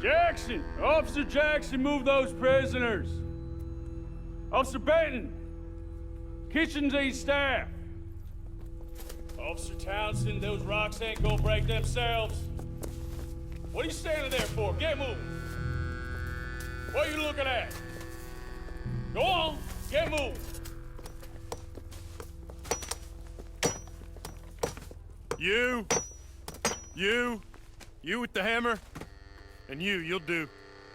Jackson! Officer Jackson, move those prisoners! Officer Benton! Kitchens and staff! Officer Townsend, those rocks ain't gonna break themselves. What are you standing there for? Get moving! What are you looking at? Go on, get moving! You with the hammer? And you'll do.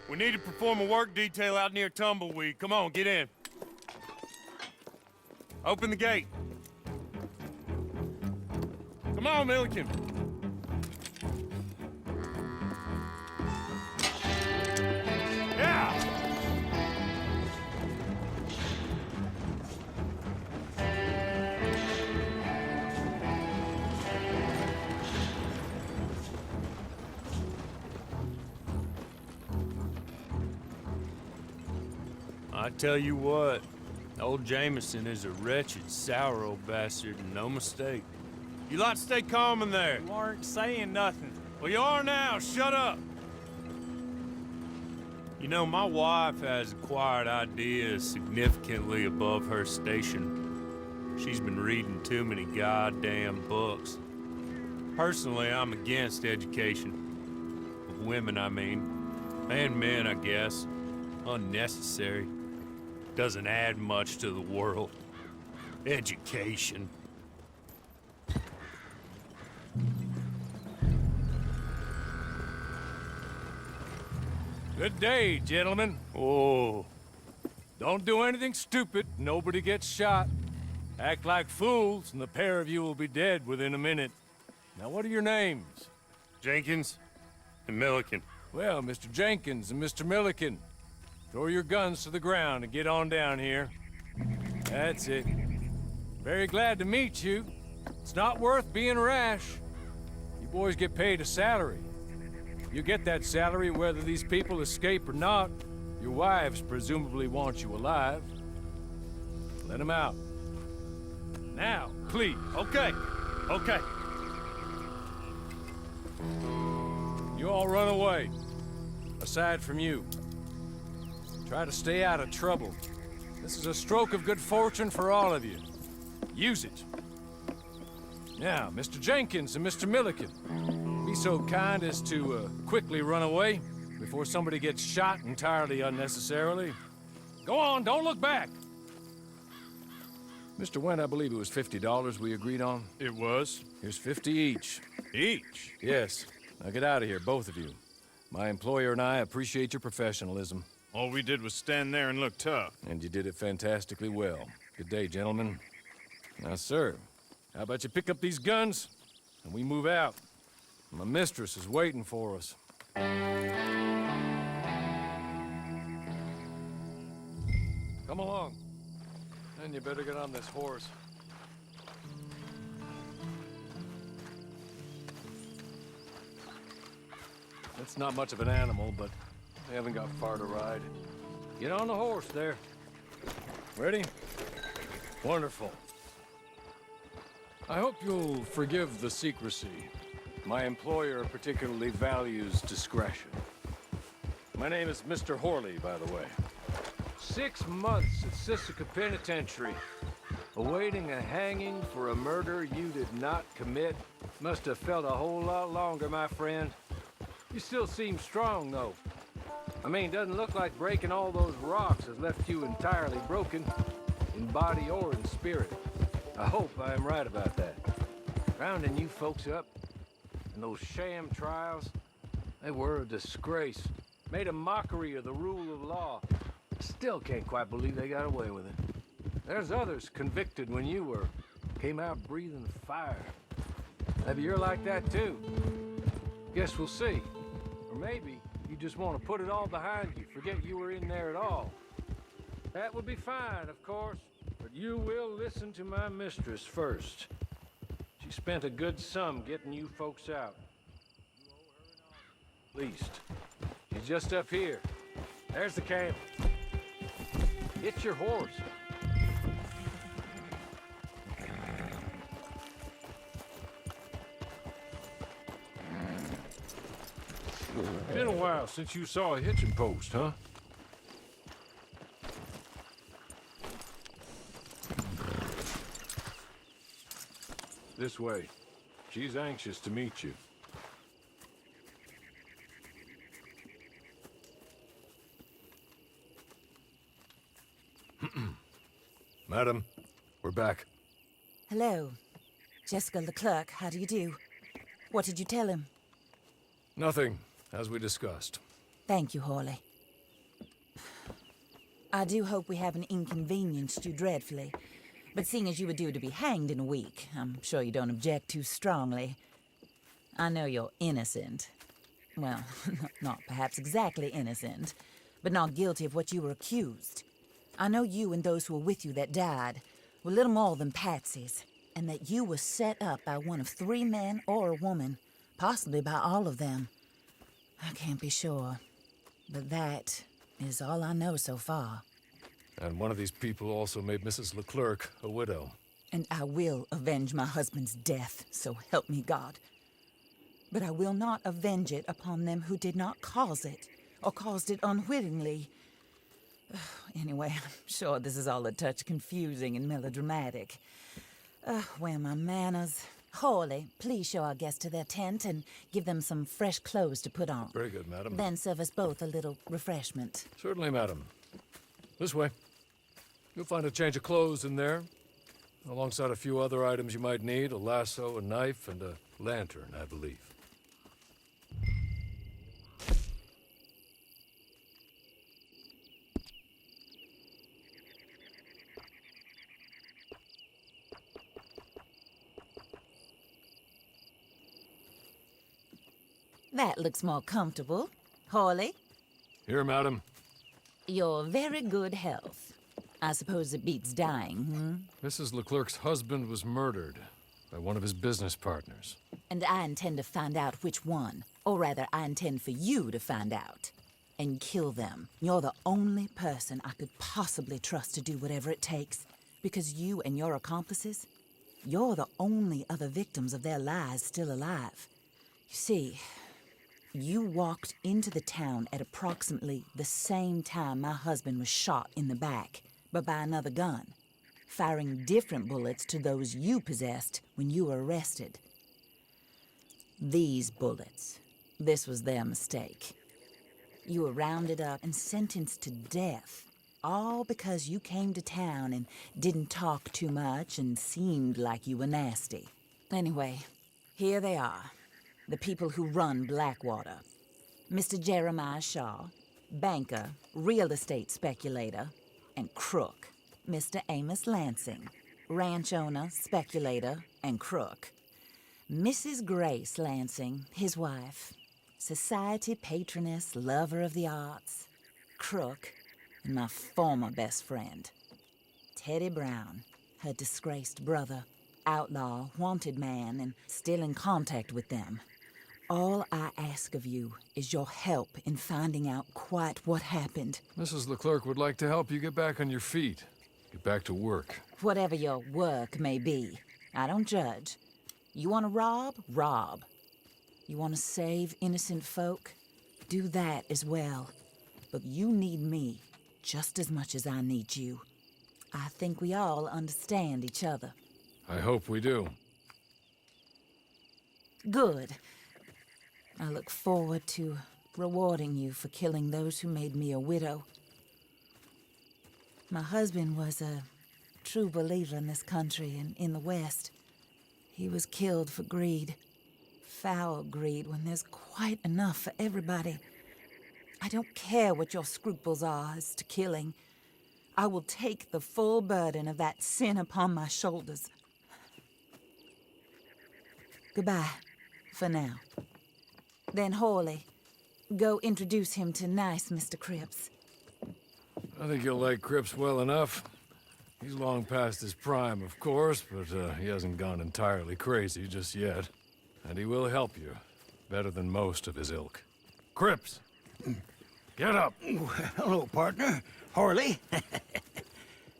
We need to perform a work detail out near Tumbleweed. Come on, get in. Open the gate. Come on, Milliken. Yeah! I tell you what, old Jameson is a wretched, sour old bastard, and no mistake. You lot stay calm in there. You aren't saying nothing. Well, you are now. Shut up. You know, my wife has acquired ideas significantly above her station. She's been reading too many goddamn books. Personally, I'm against education. Of women, I mean. And men, I guess. Unnecessary. Doesn't add much to the world. Education. Good day, gentlemen. Oh. Don't do anything stupid. Nobody gets shot. Act like fools, and the pair of you will be dead within a minute. Now, what are your names? Jenkins and Milliken. Well, Mr. Jenkins and Mr. Milliken, throw your guns to the ground and get on down here. That's it. Very glad to meet you. It's not worth being rash. You boys get paid a salary. You get that salary whether these people escape or not. Your wives presumably want you alive. Let them out. Now, please. Okay. You all run away. Aside from you. Try to stay out of trouble. This is a stroke of good fortune for all of you. Use it. Now, Mr. Jenkins and Mr. Milliken, be so kind as to quickly run away before somebody gets shot entirely unnecessarily. Go on, don't look back. Mr. Wendt, I believe it was $50 we agreed on. It was. Here's 50 each. Each? Yes. Now get out of here, both of you. My employer and I appreciate your professionalism. All we did was stand there and look tough. And you did it fantastically well. Good day, gentlemen. Now, sir, how about you pick up these guns, and we move out? My mistress is waiting for us. Come along. Then you better get on this horse. It's not much of an animal, but they haven't got far to ride. Get on the horse there. Ready? Wonderful. I hope you'll forgive the secrecy. My employer particularly values discretion. My name is Mr. Horley, by the way. 6 months at Sisika Penitentiary, awaiting a hanging for a murder you did not commit. Must have felt a whole lot longer, my friend. You still seem strong, though. I mean, doesn't look like breaking all those rocks has left you entirely broken, in body or in spirit. I hope I am right about that. Rounding you folks up, and those sham trials, they were a disgrace. Made a mockery of the rule of law. Still can't quite believe they got away with it. There's others convicted when you were. Came out breathing fire. Maybe you're like that too. Guess we'll see. Or maybe you just want to put it all behind you, forget you were in there at all. That would be fine, of course, but you will listen to my mistress first. She spent a good sum getting you folks out. At least. She's just up here. There's the camp. Hit your horse. Been a while since you saw a hitching post, huh? This way. She's anxious to meet you. Madam, we're back. Hello. Jessica Leclerc, how do you do? What did you tell him? Nothing, as we discussed. Thank you, Hawley. I do hope we haven't inconvenienced you dreadfully. But seeing as you were due to be hanged in a week, I'm sure you don't object too strongly. I know you're innocent. Well, not perhaps exactly innocent, but not guilty of what you were accused. I know you and those who were with you that died were little more than patsies, and that you were set up by one of 3 men or a woman, possibly by all of them. I can't be sure, but that is all I know so far. And one of these people also made Mrs. Leclerc a widow. And I will avenge my husband's death, so help me God. But I will not avenge it upon them who did not cause it, or caused it unwittingly. Anyway, I'm sure this is all a touch confusing and melodramatic. Where are my manners? Hawley, please show our guests to their tent and give them some fresh clothes to put on. Very good, madam. Then serve us both a little refreshment. Certainly, madam. This way. You'll find a change of clothes in there, alongside a few other items you might need, a lasso, a knife, and a lantern, I believe. That looks more comfortable. Hawley, Here, madam. your very good health. I suppose it beats dying, Mrs. Leclerc's husband was murdered by one of his business partners. And I intend to find out which one. Or rather, I intend for you to find out. And kill them. You're the only person I could possibly trust to do whatever it takes. Because you and your accomplices, you're the only other victims of their lies still alive. You see, you walked into the town at approximately the same time my husband was shot in the back, but by another gun, firing different bullets to those you possessed when you were arrested. These bullets, this was their mistake. You were rounded up and sentenced to death, all because you came to town and didn't talk too much and seemed like you were nasty. Anyway, here they are, the people who run Blackwater. Mr. Jeremiah Shaw, banker, real estate speculator, and crook. Mr. Amos Lansing, ranch owner, speculator, and crook. Mrs. Grace Lansing, his wife, society patroness, lover of the arts, crook, and my former best friend. Teddy Brown, her disgraced brother, outlaw, wanted man, and still in contact with them. All I ask of you is your help in finding out quite what happened. Mrs. Leclerc would like to help you get back on your feet. Get back to work. Whatever your work may be, I don't judge. You want to rob? Rob. You want to save innocent folk? Do that as well. But you need me just as much as I need you. I think we all understand each other. I hope we do. Good. I look forward to rewarding you for killing those who made me a widow. My husband was a true believer in this country and in the West. He was killed for greed. Foul greed when there's quite enough for everybody. I don't care what your scruples are as to killing. I will take the full burden of that sin upon my shoulders. Goodbye, for now. Then Hawley, go introduce him to nice Mr. Cripps. I think you'll like Cripps well enough. He's long past his prime, of course, but he hasn't gone entirely crazy just yet. And he will help you, better than most of his ilk. Cripps! Get up! Hello, partner. Hawley.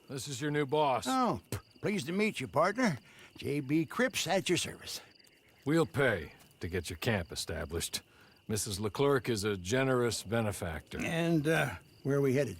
This is your new boss. Oh, pleased to meet you, partner. J.B. Cripps at your service. We'll pay to get your camp established. Mrs. Leclerc is a generous benefactor. And, where are we headed?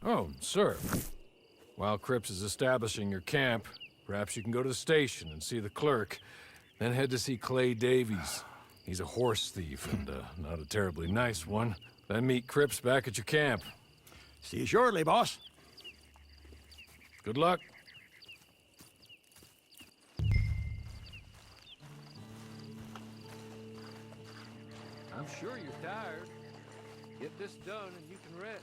Oh, sir. While Cripps is establishing your camp, perhaps you can go to the station and see the clerk, then head to see Clay Davies. He's a horse thief, and not a terribly nice one. Then meet Cripps back at your camp. See you shortly, boss. Good luck. I'm sure you're tired. Get this done and you can rest.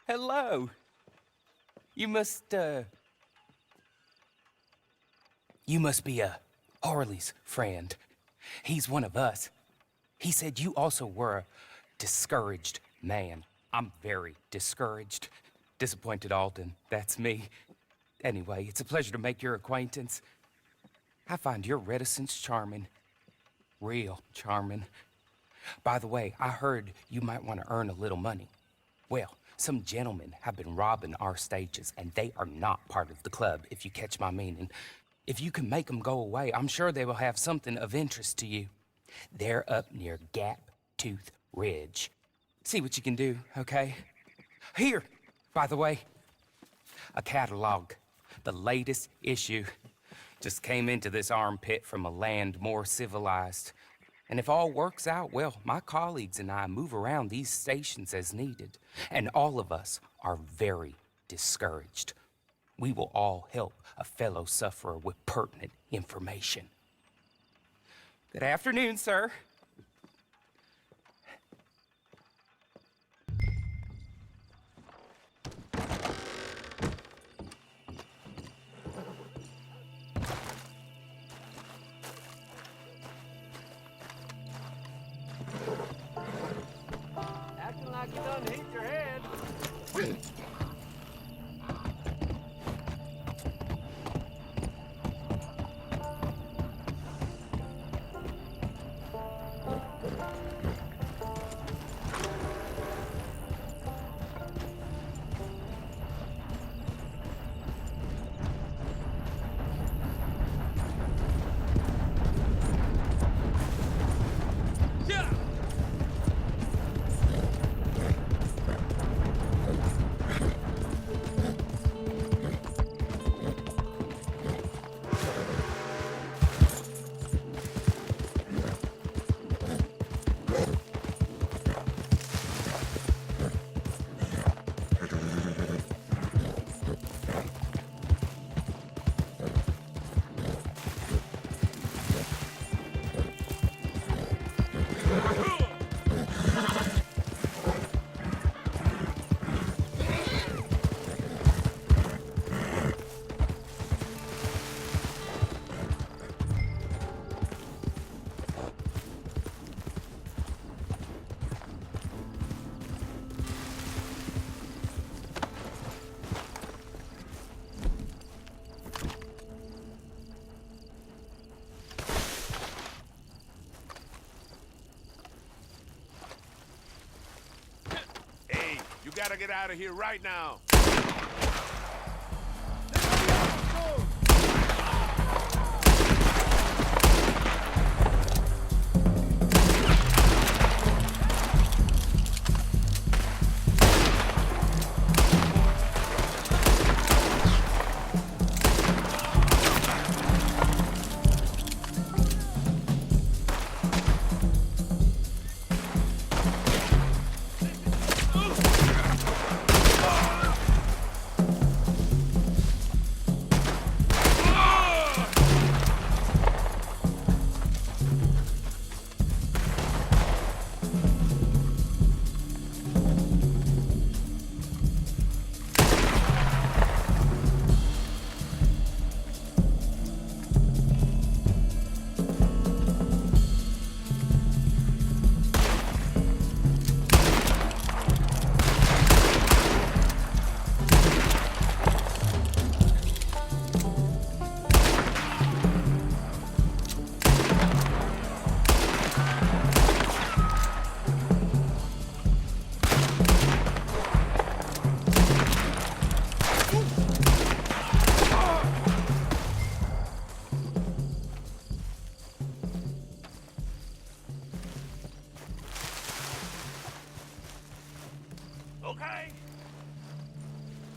Hello. You must be, Harley's friend. He's one of us. He said you also were a discouraged man. I'm very discouraged. Disappointed Alden, that's me. Anyway, it's a pleasure to make your acquaintance. I find your reticence charming. Real charming. By the way, I heard you might want to earn a little money. Well, some gentlemen have been robbing our stages, and they are not part of the club, if you catch my meaning. If you can make them go away, I'm sure they will have something of interest to you. They're up near Gap Tooth Ridge. See what you can do, okay? Here, by the way, a catalog. The latest issue. Just came into this armpit from a land more civilized. And if all works out, well, my colleagues and I move around these stations as needed. And all of us are very discouraged. We will all help a fellow sufferer with pertinent information. Good afternoon, sir. Acting like you done hit your head. You gotta get out of here right now.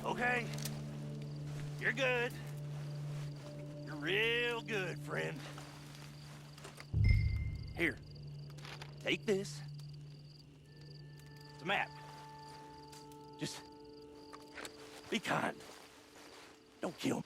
Okay. You're good. You're real good, friend. Here. Take this. It's a map. Just be kind. Don't kill me.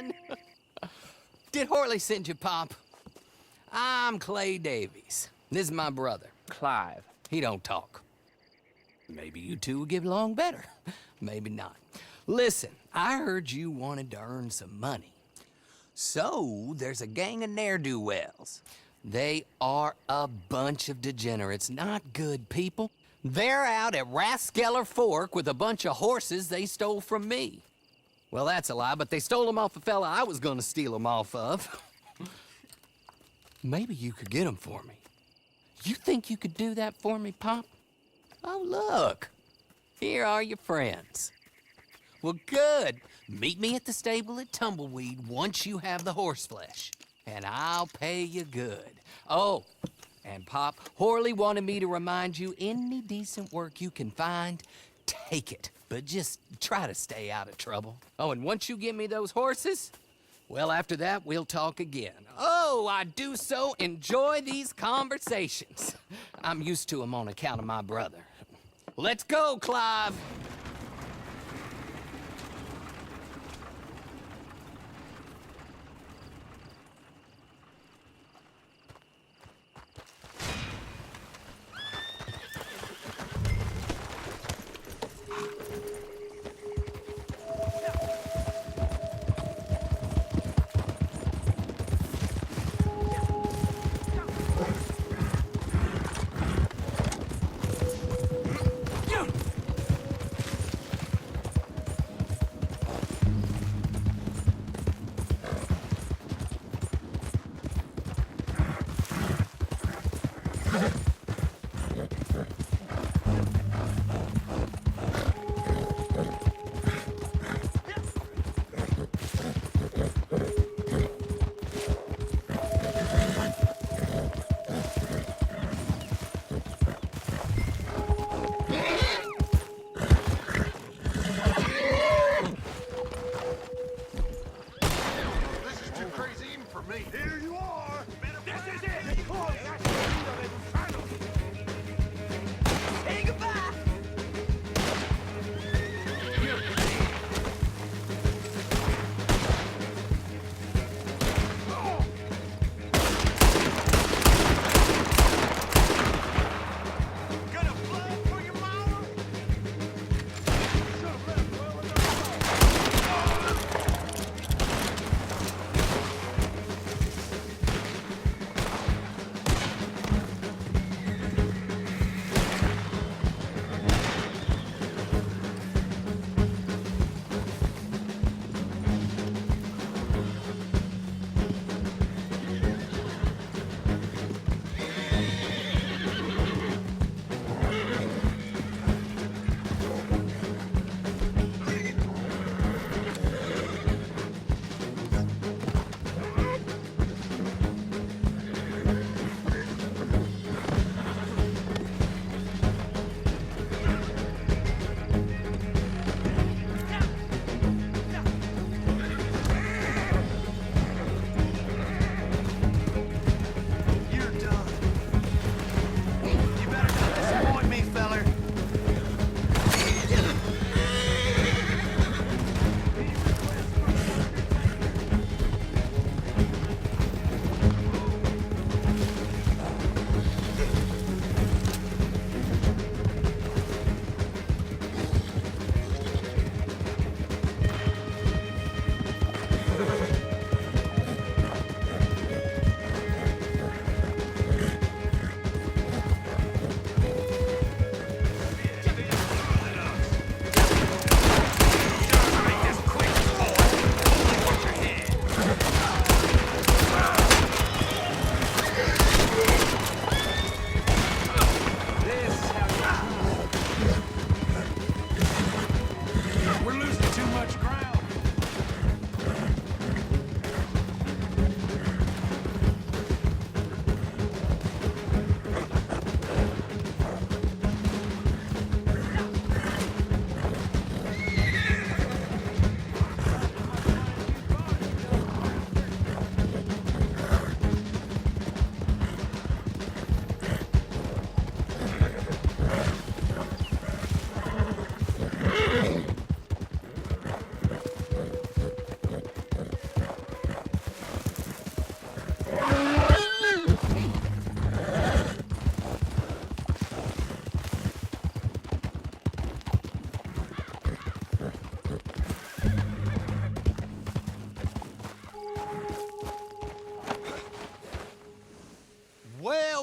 son. Did Horley send you, Pop? I'm Clay Davies. This is my brother, Clive. He don't talk. Maybe you two will get along better. Maybe not. Listen, I heard you wanted to earn some money. So, there's a gang of ne'er-do-wells. They are a bunch of degenerates, not good people. They're out at Raskeller Fork with a bunch of horses they stole from me. Well, that's a lie, but they stole them off a fella I was gonna steal them off of. Maybe you could get them for me. You think you could do that for me, Pop? Oh, look. Here are your friends. Well, good. Meet me at the stable at Tumbleweed once you have the horse flesh, and I'll pay you good. Oh, and Pop, Horley wanted me to remind you, any decent work you can find, take it. But just try to stay out of trouble. Oh, and once you give me those horses, well, after that, we'll talk again. Oh, I do so enjoy these conversations. I'm used to them on account of my brother. Let's go, Clive.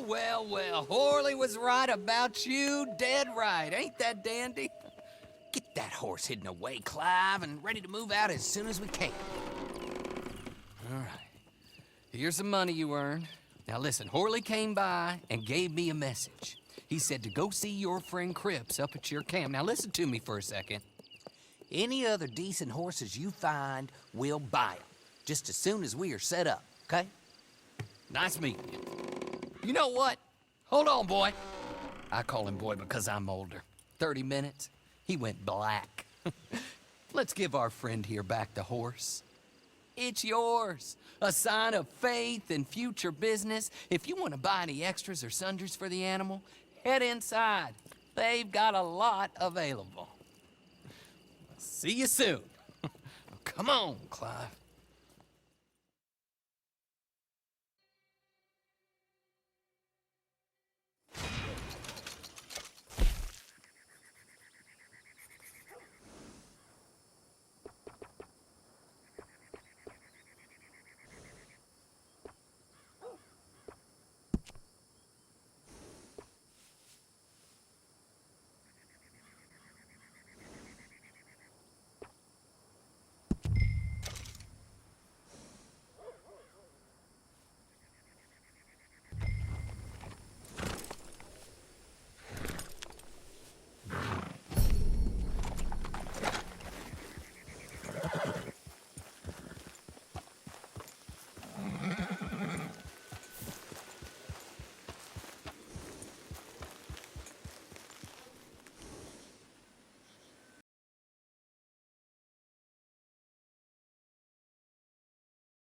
well, well. Horley was right about you, dead right. Ain't that dandy? Get that horse hidden away, Clive, and ready to move out as soon as we can. All right. Here's the money you earned. Now listen, Horley came by and gave me a message. He said to go see your friend Cripps up at your camp. Now listen to me for a second. Any other decent horses you find, we'll buy them. Just as soon as we are set up, okay? Nice meeting you. You know what? Hold on, boy. I call him boy because I'm older. 30 minutes, he went black. Let's give our friend here back the horse. It's yours. A sign of faith and future business. If you want to buy any extras or sundries for the animal, head inside. They've got a lot available. See you soon. Come on, Clive.